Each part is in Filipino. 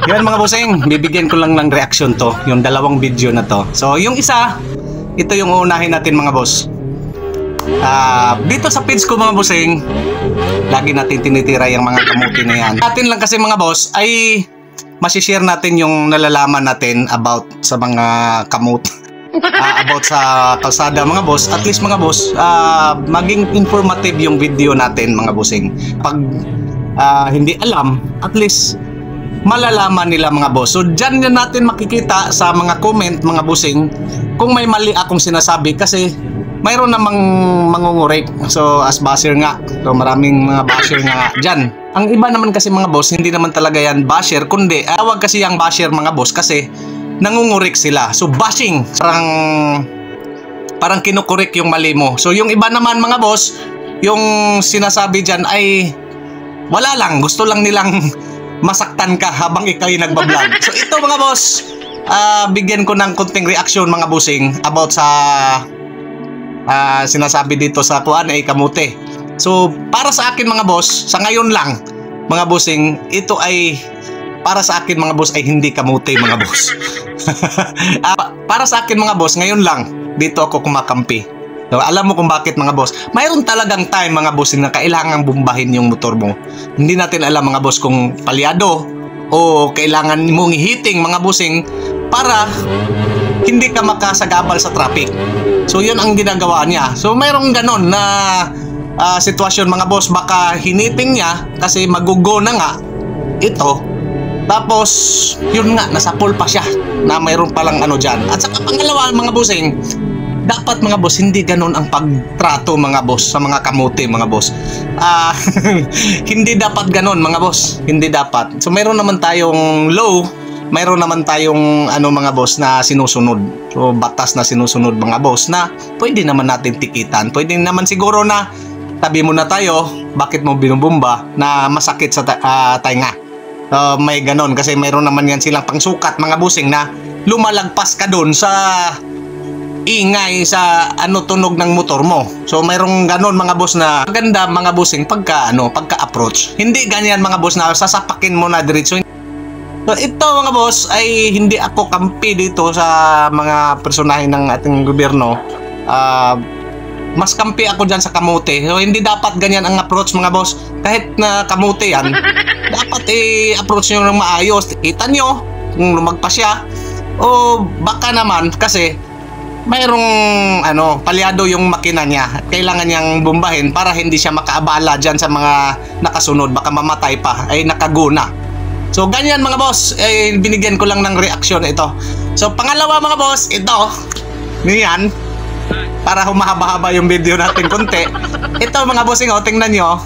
Yan mga bossing, bibigyan ko lang ng reaction to, yung dalawang video na to. So yung isa, ito yung uunahin natin mga boss. Dito sa page ko mga bossing, lagi natin tinitira yung mga kamuti na yan. Atin lang kasi mga boss ay masishare natin yung nalalaman natin about sa mga kamut. About sa kalsada mga boss. At least mga boss, maging informative yung video natin mga bossing. Pag hindi alam, at least malalaman nila mga boss. So dyan natin makikita sa mga comment mga bossing kung may mali akong sinasabi, kasi mayroon namang mangungurik. So as basher nga, so maraming mga basher nga dyan. Ang iba naman kasi mga boss, hindi naman talaga yan basher, kundi awag kasi yung basher mga boss kasi nangungurik sila. So bashing, parang kinukurik yung mali mo. So yung iba naman mga boss, yung sinasabi dyan ay wala lang, gusto lang nilang masaktan ka habang ikaw'y nagbablog. So ito mga boss, bigyan ko ng konting reaction mga bossing about sa sinasabi dito sa kuan ay kamote. So para sa akin mga boss, sa ngayon lang mga bossing, ito ay para sa akin mga boss ay hindi kamote mga boss. Para sa akin mga boss, ngayon lang dito ako kumakampi. So, alam mo kung bakit mga boss? Mayroon talagang time mga boss na kailangan bumbahin yung motor mo. Hindi natin alam mga boss kung palyado o kailangan mong hiting mga bossing para hindi ka makasagabal sa traffic. So yun ang ginagawa niya. So mayroong ganon na sitwasyon mga boss. Baka hiniting niya kasi magugo na nga ito. Tapos yun nga, nasa pool pa siya na mayroon palang ano dyan. At saka pangalawa mga bossing, dapat mga boss, hindi ganon ang pagtrato mga boss sa mga kamote mga boss. Hindi dapat ganon mga boss. Hindi dapat. So mayroon naman tayong law, mayroon naman tayong ano mga boss na sinusunod. So batas na sinusunod mga boss na pwede naman natin tikitan. Pwede naman siguro na tabi mo na tayo, bakit mo binubumba na masakit sa tainga. May ganon kasi mayroon naman yan silang pangsukat mga bossing na lumalagpas ka doon sa ingay sa tunog ng motor mo. So mayroong ganon mga boss na maganda mga bossing pagka approach. Hindi ganyan mga boss na sasapakin mo na diretso. So ito mga boss ay hindi ako kampi dito sa mga personahe ng ating gobyerno. Mas kampi ako dyan sa kamote. So hindi dapat ganyan ang approach mga boss. Kahit na kamote yan, dapat i-approach nyo ng maayos. Kita nyo kung lumagpas siya. O baka naman kasi mayroong palyado yung makina niya. Kailangan niyang bombahin para hindi siya makaabala dyan sa mga nakasunod. Baka mamatay pa, ay nakaguna. So ganyan mga boss, binigyan ko lang ng reaction ito. So pangalawa mga boss, ito. Niyan. Para humahaba-haba yung video natin konti. Ito mga bossing, tingnan nyo.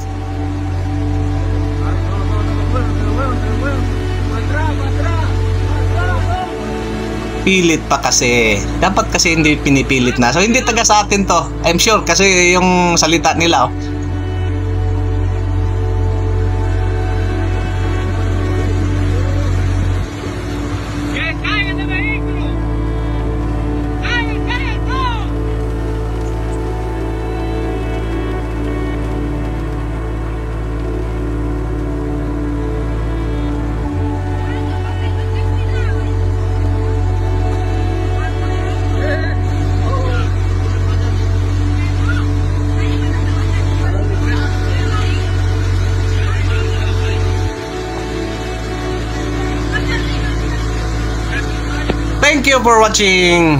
Pilit pa kasi. Dapat kasi hindi pinipilit na. So hindi taga sa atin to. I'm sure kasi yung salita nila Thank you for watching.